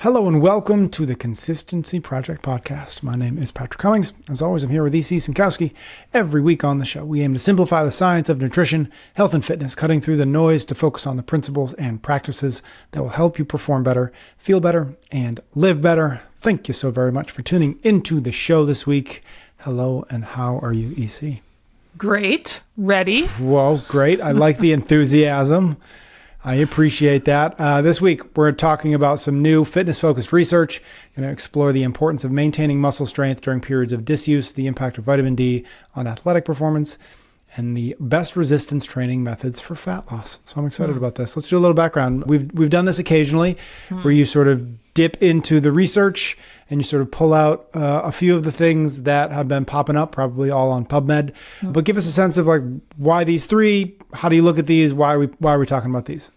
Hello and welcome to the Consistency Project Podcast. My name is Patrick Cummings. As always, I'm here with E.C. Sinkowski. Every week on the show, we aim to simplify the science of nutrition, health, and fitness, cutting through the noise to focus on the principles and practices that will help you perform better, feel better, and live better. Thank you so very much for tuning into the show this week. Hello, and how are you, E.C.? Great. Ready? Whoa, great. I like the enthusiasm. I appreciate that. This week, we're talking about some new fitness-focused research. Going to explore the importance of maintaining muscle strength during periods of disuse, the impact of vitamin D on athletic performance, and the best resistance training methods for fat loss. So I'm excited about this. Let's do a little background. We've done this occasionally, where you sort of dip into the research and you sort of pull out a few of the things that have been popping up, probably all on PubMed. But give us a sense of like why these three. How do you look at these? Why are we talking about these?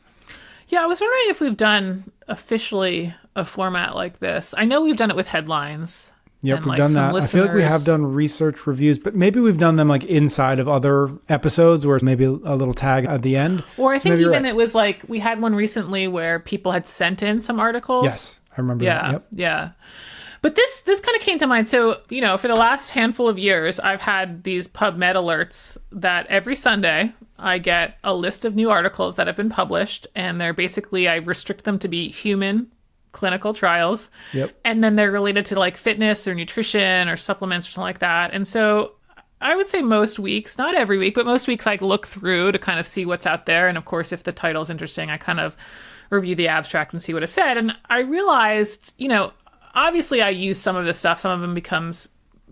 Yeah, I was wondering if we've done officially a format like this. I know we've done it with headlines. Yep, we've done that. I feel like we have done research reviews, but maybe we've done them like inside of other episodes where it's maybe a little tag at the end. Or I think even it was like, we had one recently where people had sent in some articles. Yes, I remember that. Yep. Yeah. But this kind of came to mind. So, for the last handful of years, I've had these PubMed alerts that every Sunday I get a list of new articles that have been published. And they're basically, I restrict them to be human clinical trials. Yep. And then they're related to like fitness or nutrition or supplements or something like that. And so I would say most weeks, not every week, but most weeks I look through to kind of see what's out there. And of course, if the title's interesting, I kind of review the abstract and see what it said. And I realized, obviously I use some of this stuff. Some of them becomes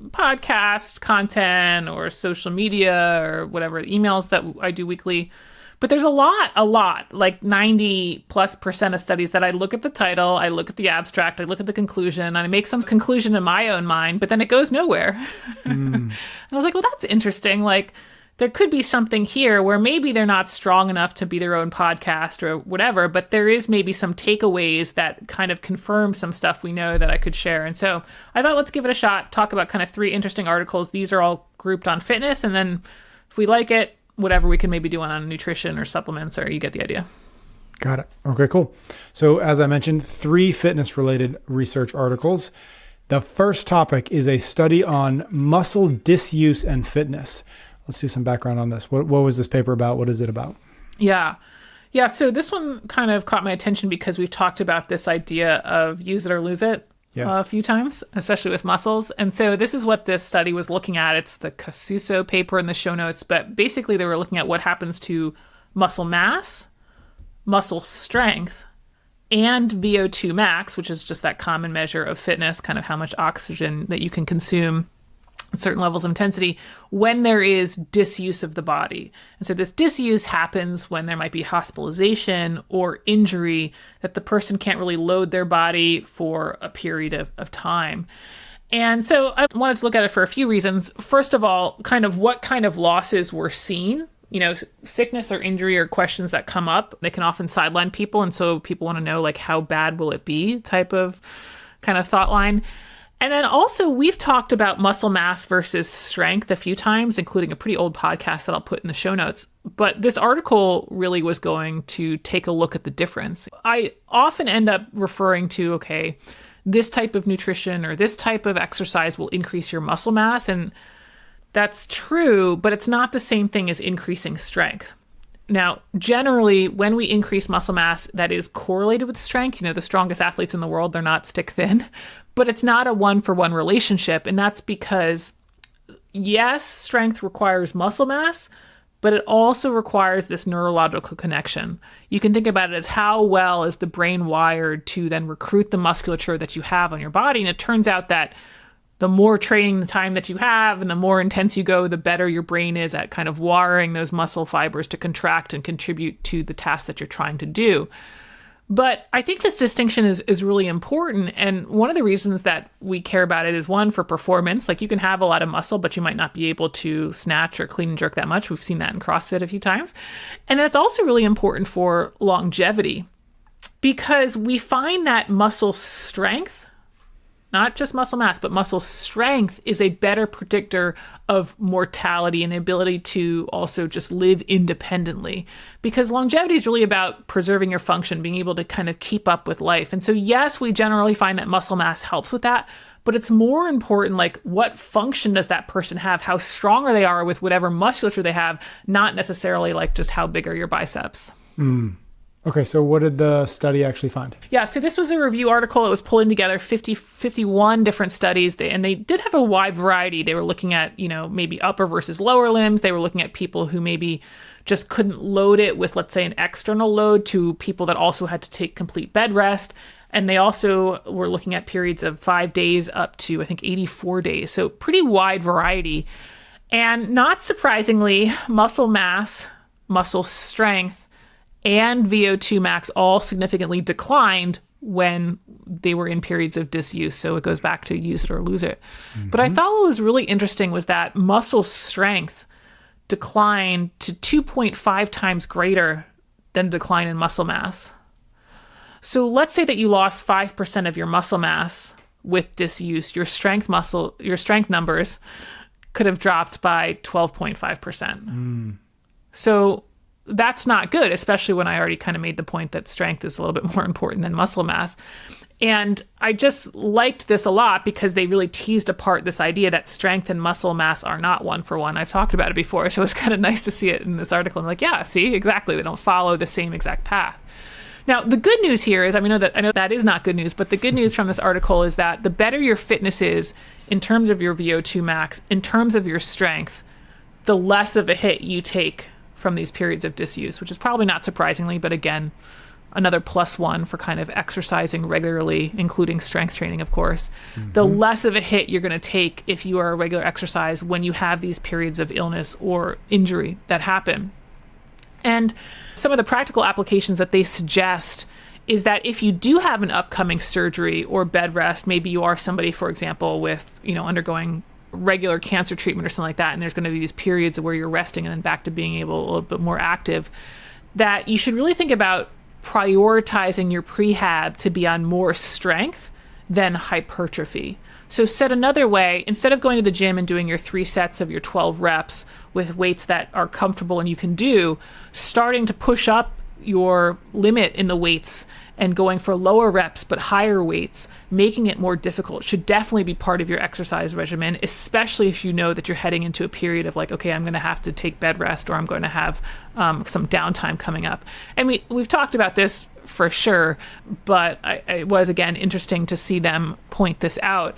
podcast content or social media or whatever, emails that I do weekly. But there's a lot, like 90+% of studies that I look at the title, I look at the abstract, I look at the conclusion, and I make some conclusion in my own mind, but then it goes nowhere. And I was like, well, that's interesting. Like, there could be something here where maybe they're not strong enough to be their own podcast or whatever, but there is maybe some takeaways that kind of confirm some stuff we know that I could share. And so I thought, let's give it a shot, talk about kind of 3 interesting articles. These are all grouped on fitness. And then if we like it, whatever we can maybe do on nutrition or supplements, or you get the idea. Got it. Okay, cool. So as I mentioned, 3 fitness-related research articles. The first topic is a study on muscle disuse and fitness. Let's do some background on this. What was this paper about? What is it about? Yeah. So this one kind of caught my attention because we've talked about this idea of use it or lose it. Yes. A few times, especially with muscles. And so this is what this study was looking at. It's the Disuse paper in the show notes, but basically they were looking at what happens to muscle mass, muscle strength, and VO2 max, which is just that common measure of fitness, kind of how much oxygen that you can consume at certain levels of intensity when there is disuse of the body. And so this disuse happens when there might be hospitalization or injury that the person can't really load their body for a period of time. And so I wanted to look at it for a few reasons. First of all, kind of what kind of losses were seen. Sickness or injury are questions that come up. They can often sideline people. And so people want to know, like, how bad will it be type of kind of thought line. And then also, we've talked about muscle mass versus strength a few times, including a pretty old podcast that I'll put in the show notes. But this article really was going to take a look at the difference. I often end up referring to, okay, this type of nutrition or this type of exercise will increase your muscle mass. And that's true, but it's not the same thing as increasing strength. Now, generally, when we increase muscle mass, that is correlated with strength. The strongest athletes in the world, they're not stick thin, but it's not a one-for-one relationship. And that's because, yes, strength requires muscle mass, but it also requires this neurological connection. You can think about it as how well is the brain wired to then recruit the musculature that you have on your body. And it turns out that the more training the time that you have and the more intense you go, the better your brain is at kind of wiring those muscle fibers to contract and contribute to the task that you're trying to do. But I think this distinction is really important. And one of the reasons that we care about it is, one, for performance. Like, you can have a lot of muscle, but you might not be able to snatch or clean and jerk that much. We've seen that in CrossFit a few times. And then it's also really important for longevity, because we find that muscle strength not just muscle mass, but muscle strength is a better predictor of mortality and the ability to also just live independently. Because longevity is really about preserving your function, being able to kind of keep up with life. And so, yes, we generally find that muscle mass helps with that, but it's more important, like, what function does that person have? How strong are they are with whatever musculature they have, not necessarily like just how big are your biceps. Okay, so what did the study actually find? Yeah, so this was a review article. It was pulling together 51 different studies, and they did have a wide variety. They were looking at, maybe upper versus lower limbs. They were looking at people who maybe just couldn't load it with, let's say, an external load, to people that also had to take complete bed rest. And they also were looking at periods of 5 days up to, I think, 84 days. So pretty wide variety. And not surprisingly, muscle mass, muscle strength, and VO2 max all significantly declined when they were in periods of disuse. So it goes back to use it or lose it. But I thought what was really interesting was that muscle strength declined to 2.5 times greater than the decline in muscle mass. So let's say that you lost 5% of your muscle mass with disuse. Your strength numbers could have dropped by 12.5%. So that's not good, especially when I already kind of made the point that strength is a little bit more important than muscle mass. And I just liked this a lot because they really teased apart this idea that strength and muscle mass are not one for one. I've talked about it before, so it's kind of nice to see it in this article. I'm like, yeah, see, exactly. They don't follow the same exact path. Now, the good news here is, I know that is not good news, but the good news from this article is that the better your fitness is in terms of your VO2 max, in terms of your strength, the less of a hit you take from these periods of disuse, which is probably not surprisingly, but again, another +1 for kind of exercising regularly, including strength training, of course. The less of a hit you're going to take if you are a regular exercise when you have these periods of illness or injury that happen. And some of the practical applications that they suggest is that if you do have an upcoming surgery or bed rest, maybe you are somebody, for example, with, undergoing regular cancer treatment or something like that, and there's going to be these periods where you're resting and then back to being able a little bit more active, that you should really think about prioritizing your prehab to be on more strength than hypertrophy. So said another way, instead of going to the gym and doing your 3 sets of your 12 reps with weights that are comfortable and you can do, starting to push up your limit in the weights and going for lower reps but higher weights, making it more difficult, should definitely be part of your exercise regimen, especially if you know that you're heading into a period of like, okay, I'm going to have to take bed rest or I'm going to have some downtime coming up. And we've talked about this for sure, but it was, again, interesting to see them point this out.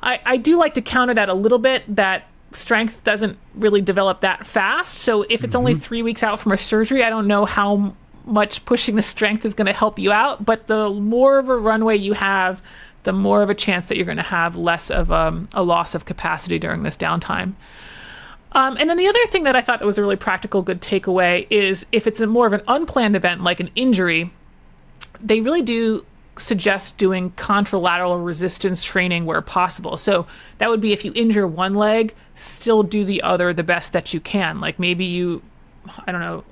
I do like to counter that a little bit, that strength doesn't really develop that fast. So if it's only 3 weeks out from a surgery, I don't know how much pushing the strength is going to help you out, but the more of a runway you have, the more of a chance that you're going to have less of a loss of capacity during this downtime. And then the other thing that I thought that was a really practical, good takeaway is if it's more of an unplanned event like an injury, they really do suggest doing contralateral resistance training where possible. So that would be if you injure one leg, still do the other the best that you can. Like maybe you,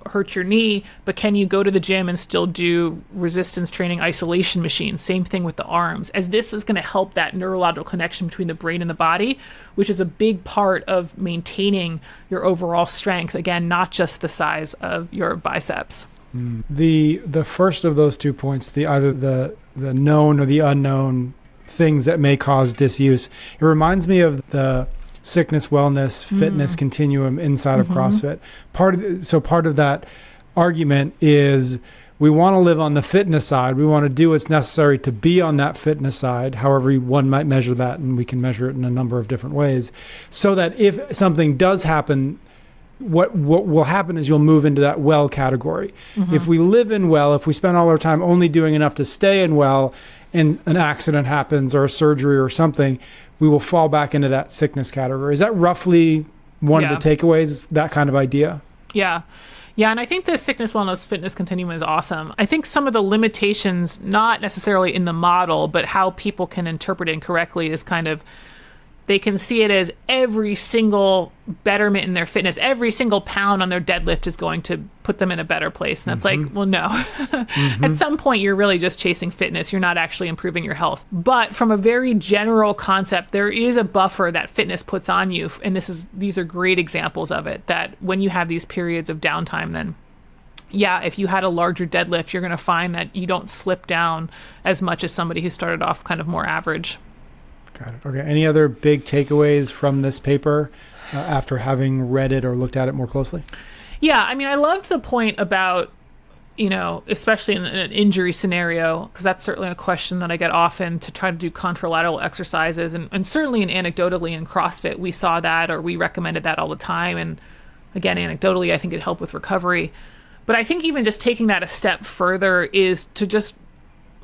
hurt your knee, but can you go to the gym and still do resistance training isolation machines? Same thing with the arms, as this is going to help that neurological connection between the brain and the body, which is a big part of maintaining your overall strength. Again, not just the size of your biceps. The first of those 2 points, either the known or the unknown things that may cause disuse, it reminds me of the sickness, wellness, fitness continuum inside of CrossFit. Part of that argument is we want to live on the fitness side. We want to do what's necessary to be on that fitness side, however one might measure that, and we can measure it in a number of different ways, so that if something does happen, what will happen is you'll move into that well category. If we live in well, if we spend all our time only doing enough to stay in well, and an accident happens or a surgery or something, we will fall back into that sickness category. Is that roughly one of the takeaways, that kind of idea? Yeah. Yeah, and I think the sickness, wellness, fitness continuum is awesome. I think some of the limitations, not necessarily in the model, but how people can interpret it incorrectly, is kind of they can see it as every single betterment in their fitness, every single pound on their deadlift is going to put them in a better place. And that's like, well, no. At some point, you're really just chasing fitness. You're not actually improving your health. But from a very general concept, there is a buffer that fitness puts on you. And these are great examples of it, that when you have these periods of downtime, then yeah, if you had a larger deadlift, you're going to find that you don't slip down as much as somebody who started off kind of more average. Got it. Okay. Any other big takeaways from this paper after having read it or looked at it more closely? Yeah, I mean, I loved the point about, especially in an injury scenario, because that's certainly a question that I get often, to try to do contralateral exercises. And certainly anecdotally in CrossFit, we saw that, or we recommended that all the time. And again, anecdotally, I think it helped with recovery. But I think even just taking that a step further is to just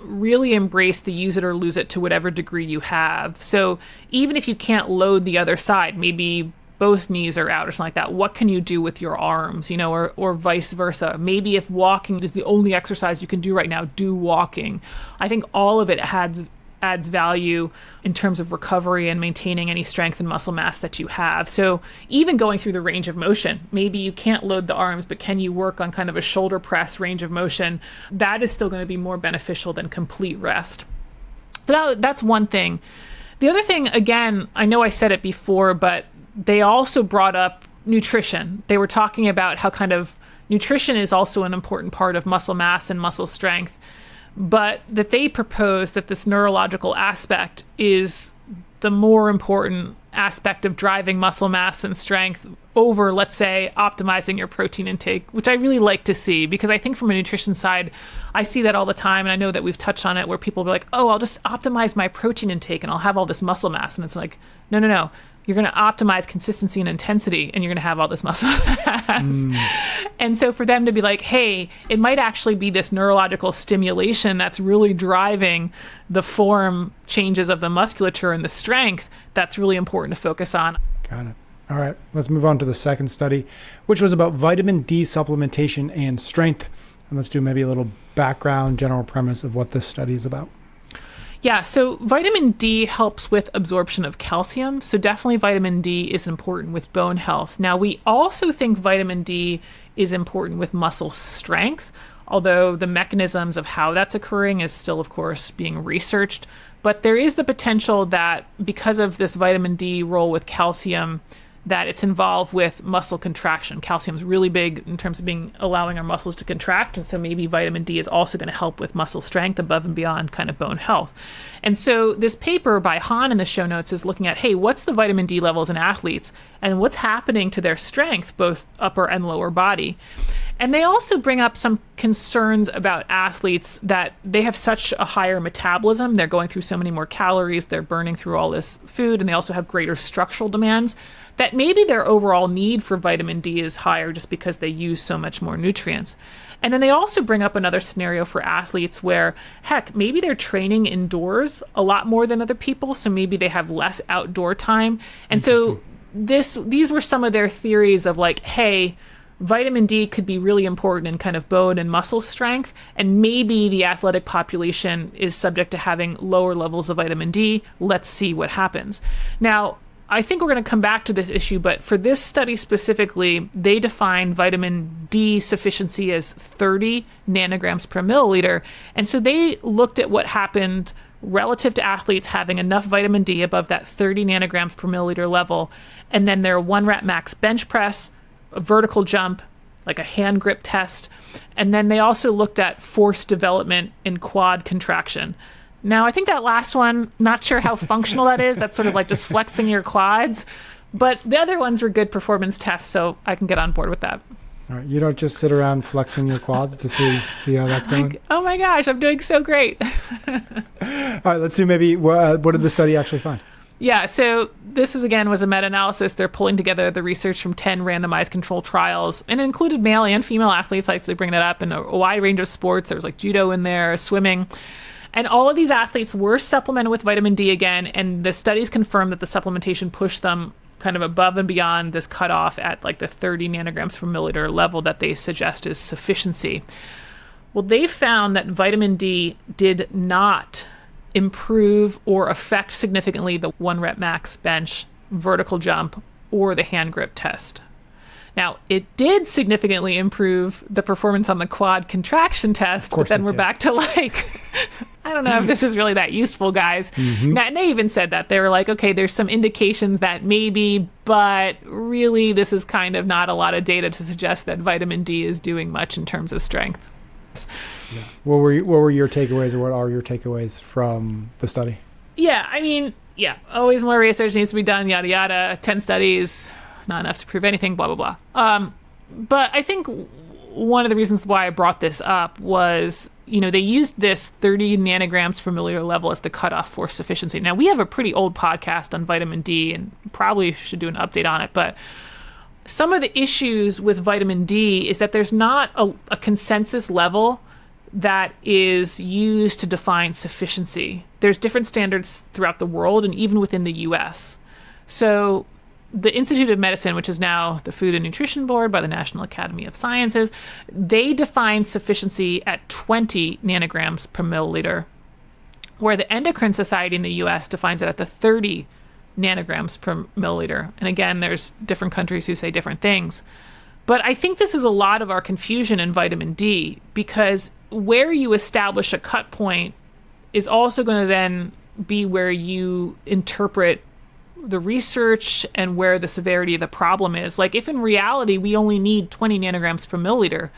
really embrace the use it or lose it to whatever degree you have. So even if you can't load the other side, maybe both knees are out or something like that, what can you do with your arms, or vice versa? Maybe if walking is the only exercise you can do right now, do walking. I think all of it adds value in terms of recovery and maintaining any strength and muscle mass that you have. So even going through the range of motion, maybe you can't load the arms, but can you work on kind of a shoulder press range of motion? That is still going to be more beneficial than complete rest. So that's one thing. The other thing, again, I know I said it before, but they also brought up nutrition. They were talking about how kind of nutrition is also an important part of muscle mass and muscle strength, but that they propose that this neurological aspect is the more important aspect of driving muscle mass and strength over, let's say, optimizing your protein intake, which I really like to see, because I think from a nutrition side, I see that all the time. And I know that we've touched on it where people be like, oh, I'll just optimize my protein intake and I'll have all this muscle mass. And it's like, no. You're going to optimize consistency and intensity, and you're going to have all this muscle mass. And so for them to be like, hey, it might actually be this neurological stimulation that's really driving the form changes of the musculature and the strength, that's really important to focus on. Got it. All right, let's move on to the second study, which was about vitamin D supplementation and strength. And let's do maybe a little background, general premise of what this study is about. Yeah, so vitamin D helps with absorption of calcium. So definitely vitamin D is important with bone health. Now, we also think vitamin D is important with muscle strength, although the mechanisms of how that's occurring is still, of course, being researched. But there is the potential that because of this vitamin D role with calcium, that it's involved with muscle contraction. Calcium is really big in terms of allowing our muscles to contract. And so maybe vitamin D is also going to help with muscle strength above and beyond kind of bone health. And so this paper by Han in the show notes is looking at, hey, what's the vitamin D levels in athletes and what's happening to their strength, both upper and lower body. And they also bring up some concerns about athletes that they have such a higher metabolism. They're going through so many more calories. They're burning through all this food, and they also have greater structural demands, that maybe their overall need for vitamin D is higher just because they use so much more nutrients. And then they also bring up another scenario for athletes where, heck, maybe they're training indoors a lot more than other people, so maybe they have less outdoor time. And so these were some of their theories of like, hey, vitamin D could be really important in kind of bone and muscle strength, and maybe the athletic population is subject to having lower levels of vitamin D. Let's see what happens. Now, I think we're going to come back to this issue, but for this study specifically, they define vitamin D sufficiency as 30 nanograms per milliliter. And so they looked at what happened relative to athletes having enough vitamin D above that 30 nanograms per milliliter level, and then their 1 rep max bench press, a vertical jump, like a hand grip test. And then they also looked at force development in quad contraction. Now, I think that last one, not sure how functional that is. That's sort of like just flexing your quads. But the other ones were good performance tests, so I can get on board with that. All right. You don't just sit around flexing your quads to see how that's going? Oh my gosh, I'm doing so great. All right. Let's see maybe what did the study actually find? Yeah, so this was a meta-analysis. They're pulling together the research from 10 randomized controlled trials, and it included male and female athletes. I actually bring that up in a wide range of sports. There was like judo in there, swimming. And all of these athletes were supplemented with vitamin D again, and the studies confirmed that the supplementation pushed them kind of above and beyond this cutoff at like the 30 nanograms per milliliter level that they suggest is sufficiency. Well, they found that vitamin D did not improve or affect significantly the 1 rep max bench, vertical jump, or the hand grip test. Now, it did significantly improve the performance on the quad contraction test, but then we're back to like, I don't know if this is really that useful, guys. Now, and they even said that. They were like, okay, there's some indications that maybe, but really this is kind of not a lot of data to suggest that vitamin D is doing much in terms of strength. Yeah. What were your takeaways, or what are your takeaways from the study? Yeah, I mean, always more research needs to be done, yada, yada. 10 studies, not enough to prove anything, blah, blah, blah. But I think one of the reasons why I brought this up was, they used this 30 nanograms per milliliter level as the cutoff for sufficiency. Now, we have a pretty old podcast on vitamin D and probably should do an update on it, but some of the issues with vitamin D is that there's not a consensus level that is used to define sufficiency. There's different standards throughout the world and even within the US. So the Institute of Medicine, which is now the Food and Nutrition Board by the National Academy of Sciences, they define sufficiency at 20 nanograms per milliliter, where the Endocrine Society in the US defines it at the 30 nanograms per milliliter. And again, there's different countries who say different things. But I think this is a lot of our confusion in vitamin D, because where you establish a cut point is also going to then be where you interpret the research and where the severity of the problem is. Like, if in reality we only need 20 nanograms per milliliter,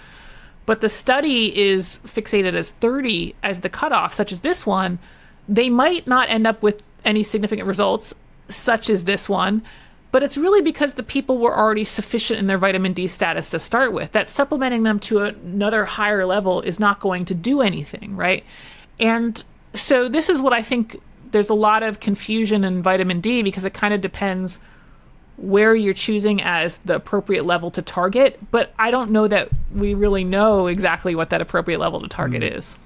but the study is fixated as 30 as the cutoff, such as this one, they might not end up with any significant results, such as this one. But it's really because the people were already sufficient in their vitamin D status to start with, that supplementing them to another higher level is not going to do anything, right? And so this is what I think there's a lot of confusion in vitamin D, because it kind of depends where you're choosing as the appropriate level to target. But I don't know that we really know exactly what that appropriate level to target is.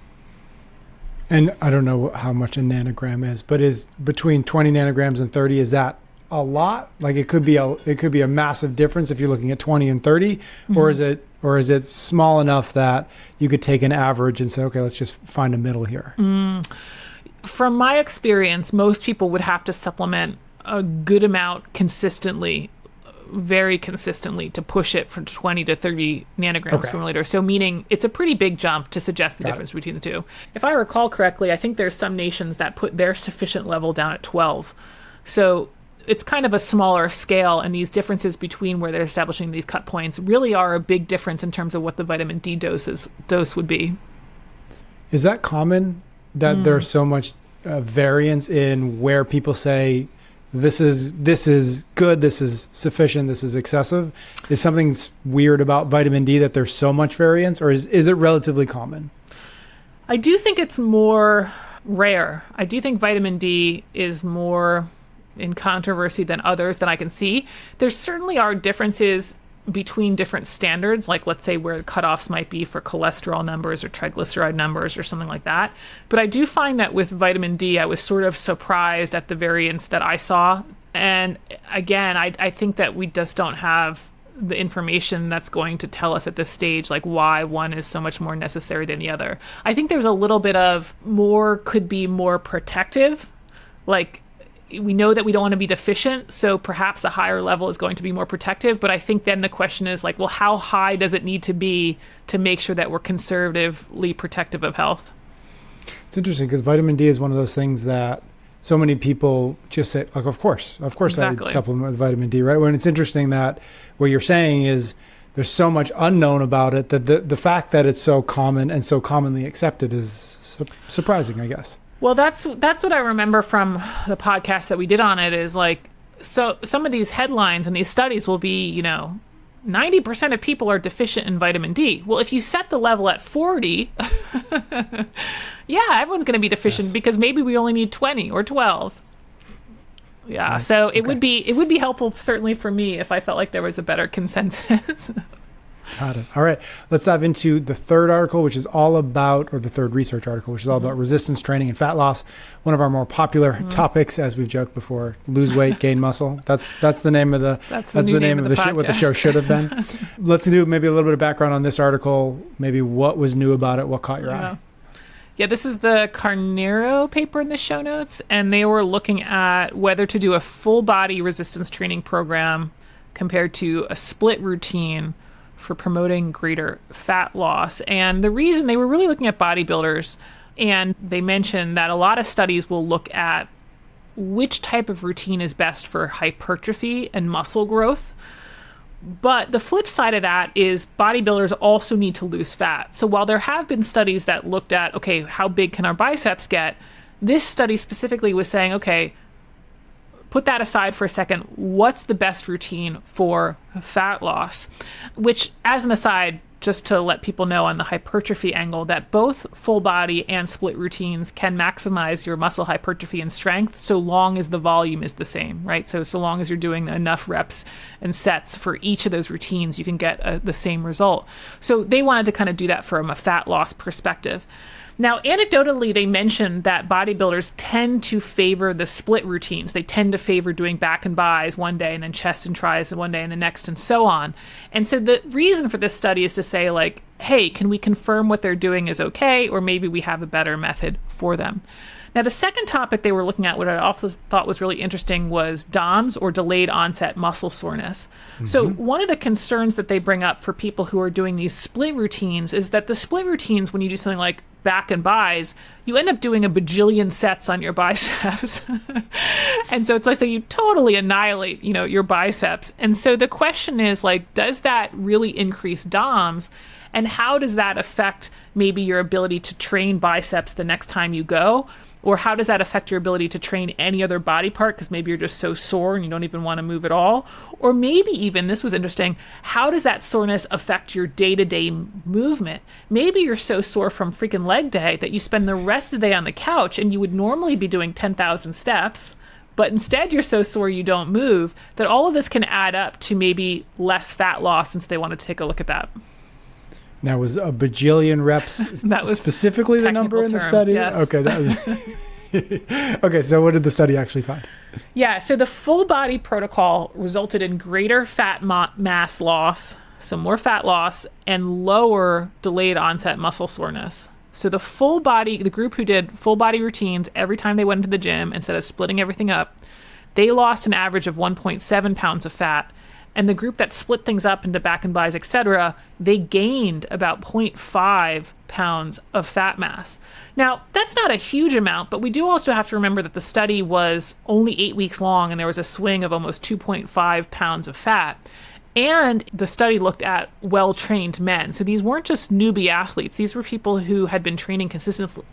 And I don't know how much a nanogram is, but is between 20 nanograms and 30, is that a lot? Like, it could be a massive difference if you're looking at 20 and 30, or is it small enough that you could take an average and say, okay, let's just find a middle here? From my experience, most people would have to supplement a good amount consistently, very consistently, to push it from 20 to 30 nanograms per milliliter. So meaning it's a pretty big jump to suggest the difference between the two. If I recall correctly, I think there's some nations that put their sufficient level down at 12. So it's kind of a smaller scale, and these differences between where they're establishing these cut points really are a big difference in terms of what the vitamin D dose would be. Is that common, that there's so much variance in where people say this is good, this is sufficient, this is excessive? Is something weird about vitamin D that there's so much variance, or is it relatively common? I do think it's more rare. I do think vitamin D is more in controversy than others that I can see. There certainly are differences between different standards, like let's say where the cutoffs might be for cholesterol numbers or triglyceride numbers or something like that. But I do find that with vitamin D, I was sort of surprised at the variance that I saw. And again, I think that we just don't have the information that's going to tell us at this stage, like why one is so much more necessary than the other. I think there's a little bit of more could be more protective. Like, we know that we don't want to be deficient, so perhaps a higher level is going to be more protective. But I think then the question is like, well, how high does it need to be to make sure that we're conservatively protective of health? It's interesting because vitamin D is one of those things that so many people just say, like, of course, exactly. I supplement with vitamin D, right? When it's interesting that what you're saying is there's so much unknown about it that the fact that it's so common and so commonly accepted is surprising, I guess. Well, that's what I remember from the podcast that we did on it, is like, so some of these headlines and these studies will be, 90% of people are deficient in vitamin D. Well, if you set the level at 40, yeah, everyone's going to be deficient because maybe we only need 20 or 12. Yeah, right. So it would be helpful certainly for me if I felt like there was a better consensus. Got it. All right. Let's dive into the third article, which is all about, or the third research article, which is all about resistance training and fat loss. One of our more popular topics, as we've joked before: lose weight, gain muscle. That's the name of the name of the show, what the show should have been. Let's do maybe a little bit of background on this article. Maybe what was new about it, what caught your eye. Yeah, this is the Carnero paper in the show notes, and they were looking at whether to do a full body resistance training program compared to a split routine for promoting greater fat loss. And the reason they were really looking at bodybuilders, and they mentioned that a lot of studies will look at which type of routine is best for hypertrophy and muscle growth. But the flip side of that is bodybuilders also need to lose fat. So while there have been studies that looked at, okay, how big can our biceps get? This study specifically was saying, okay, put that aside for a second. What's the best routine for fat loss? Which, as an aside, just to let people know on the hypertrophy angle, that both full body and split routines can maximize your muscle hypertrophy and strength so long as the volume is the same, right? So long as you're doing enough reps and sets for each of those routines, you can get the same result. So they wanted to kind of do that from a fat loss perspective. Now, anecdotally, they mentioned that bodybuilders tend to favor the split routines. They tend to favor doing back and bis one day and then chest and tris one day and the next and so on. And so the reason for this study is to say, like, hey, can we confirm what they're doing is okay, or maybe we have a better method for them? Now, the second topic they were looking at, what I also thought was really interesting, was DOMS, or delayed onset muscle soreness. Mm-hmm. So one of the concerns that they bring up for people who are doing these split routines is that the split routines, when you do something like back and bis, you end up doing a bajillion sets on your biceps. And so it's like you totally annihilate, your biceps. And so the question is, like, does that really increase DOMS? And how does that affect maybe your ability to train biceps the next time you go? Or how does that affect your ability to train any other body part, because maybe you're just so sore and you don't even want to move at all? Or maybe even, this was interesting, how does that soreness affect your day-to-day movement? Maybe you're so sore from freaking leg day that you spend the rest of the day on the couch and you would normally be doing 10,000 steps, but instead you're so sore you don't move, that all of this can add up to maybe less fat loss, since they wanted to take a look at that. Now, was a bajillion reps that was specifically the number in the study? Yes. Okay, that was okay. So what did the study actually find? Yeah, so the full body protocol resulted in greater fat mass loss, so more fat loss, and lower delayed onset muscle soreness. So the group who did full body routines every time they went into the gym, instead of splitting everything up, they lost an average of 1.7 pounds of fat. And the group that split things up into back and bis, etc., they gained about 0.5 pounds of fat mass. Now, that's not a huge amount, but we do also have to remember that the study was only 8 weeks long, and there was a swing of almost 2.5 pounds of fat. And the study looked at well-trained men. So these weren't just newbie athletes. These were people who had been training consistently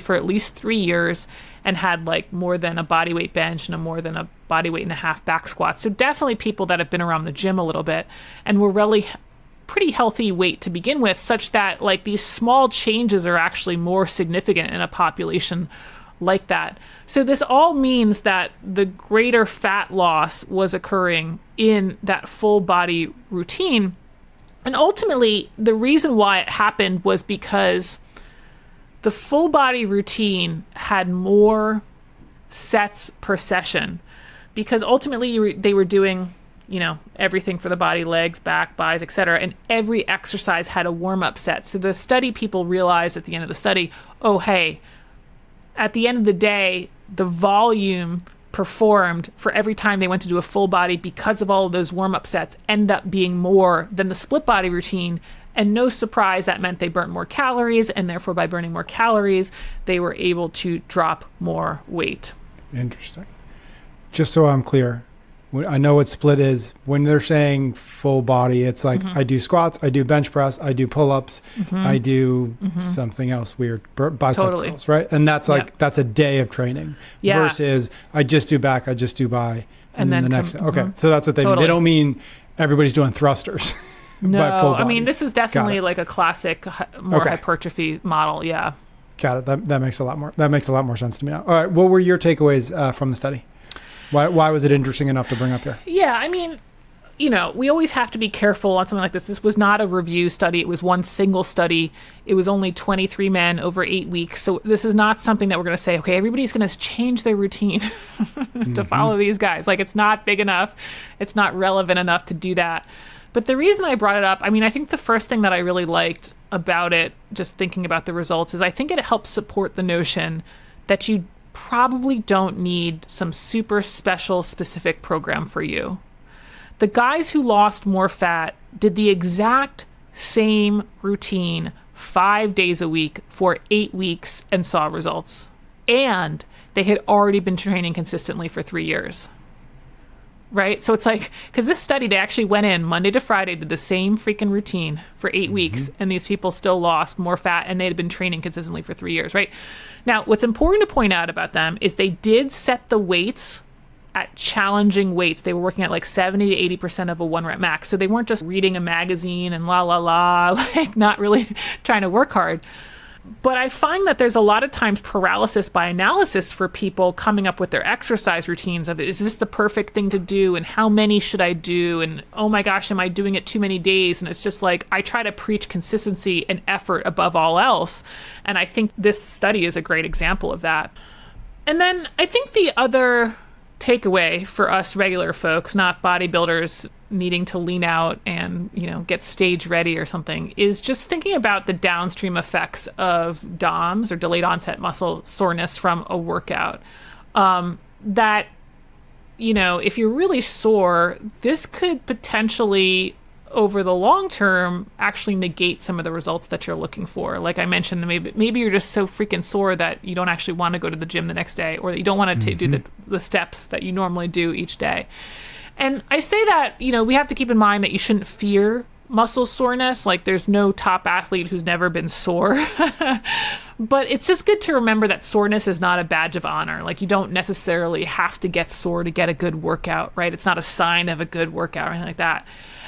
for at least 3 years and had like more than a body weight bench and a more than a body weight and a half back squat. So definitely people that have been around the gym a little bit and were really pretty healthy weight to begin with, such that like these small changes are actually more significant in a population like that. So this all means that the greater fat loss was occurring in that full body routine. And ultimately, the reason why it happened was because the full body routine had more sets per session, because ultimately they were doing, everything for the body, legs, back, bis, etc. And every exercise had a warm-up set. So the study people realized at the end of the study, oh, hey, at the end of the day, the volume performed for every time they went to do a full body, because of all of those warm-up sets, end up being more than the split body routine. And no surprise, that meant they burnt more calories, and therefore by burning more calories, they were able to drop more weight. Interesting. Just so I'm clear, I know what split is. When they're saying full body, it's like I do squats, I do bench press, I do pull-ups, I do something else weird, bicep curls, right? And that's like, that's a day of training versus I just do back, I just do bi, and then the next. Okay, so that's what they mean. They don't mean everybody's doing thrusters. No, I mean, this is definitely like a classic, more hypertrophy model. Yeah. Got it. That makes a lot more sense to me now. All right. What were your takeaways from the study? Why was it interesting enough to bring up here? Yeah. I mean, we always have to be careful on something like this. This was not a review study. It was one single study. It was only 23 men over 8 weeks. So this is not something that we're going to say, okay, everybody's going to change their routine to follow these guys. Like, it's not big enough. It's not relevant enough to do that. But the reason I brought it up, I mean, I think the first thing that I really liked about it, just thinking about the results, is I think it helps support the notion that you probably don't need some super special specific program for you. The guys who lost more fat did the exact same routine 5 days a week for 8 weeks and saw results. And they had already been training consistently for 3 years. Right? So it's like, because this study, they actually went in Monday to Friday, did the same freaking routine for 8 weeks, and these people still lost more fat, and they had been training consistently for 3 years, right? Now, what's important to point out about them is they did set the weights at challenging weights. They were working at like 70 to 80% of a 1 rep max. So they weren't just reading a magazine and like not really trying to work hard. But I find that there's a lot of times paralysis by analysis for people coming up with their exercise routines of, is this the perfect thing to do? And how many should I do? And oh my gosh, am I doing it too many days? And it's just like, I try to preach consistency and effort above all else. And I think this study is a great example of that. And then I think the other takeaway for us regular folks, not bodybuilders needing to lean out and, get stage ready or something, is just thinking about the downstream effects of DOMS, or delayed onset muscle soreness, from a workout. That, if you're really sore, this could potentially, over the long term, actually negate some of the results that you're looking for. Like I mentioned, maybe you're just so freaking sore that you don't actually want to go to the gym the next day, or that you don't want to do the steps that you normally do each day. And I say that, we have to keep in mind that you shouldn't fear muscle soreness. Like, there's no top athlete who's never been sore. But it's just good to remember that soreness is not a badge of honor. Like, you don't necessarily have to get sore to get a good workout, right? It's not a sign of a good workout or anything like that.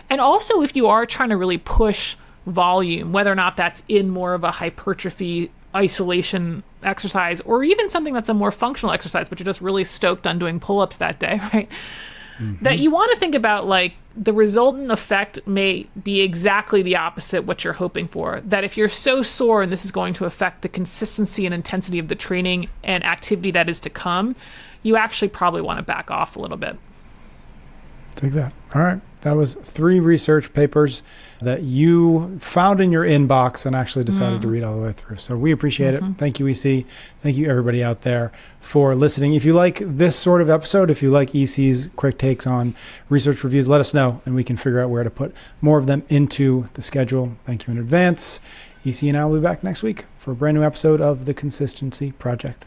And also, if you are trying to really push volume, whether or not that's in more of a hypertrophy isolation exercise, or even something that's a more functional exercise, but you're just really stoked on doing pull-ups that day, right? That you want to think about, like, the resultant effect may be exactly the opposite what you're hoping for. That if you're so sore and this is going to affect the consistency and intensity of the training and activity that is to come, you actually probably want to back off a little bit. Take that. All right. That was 3 research papers that you found in your inbox and actually decided to read all the way through. So we appreciate it. Thank you, EC. Thank you, everybody out there, for listening. If you like this sort of episode, if you like EC's quick takes on research reviews, let us know, and we can figure out where to put more of them into the schedule. Thank you in advance. EC and I will be back next week for a brand new episode of The Consistency Project.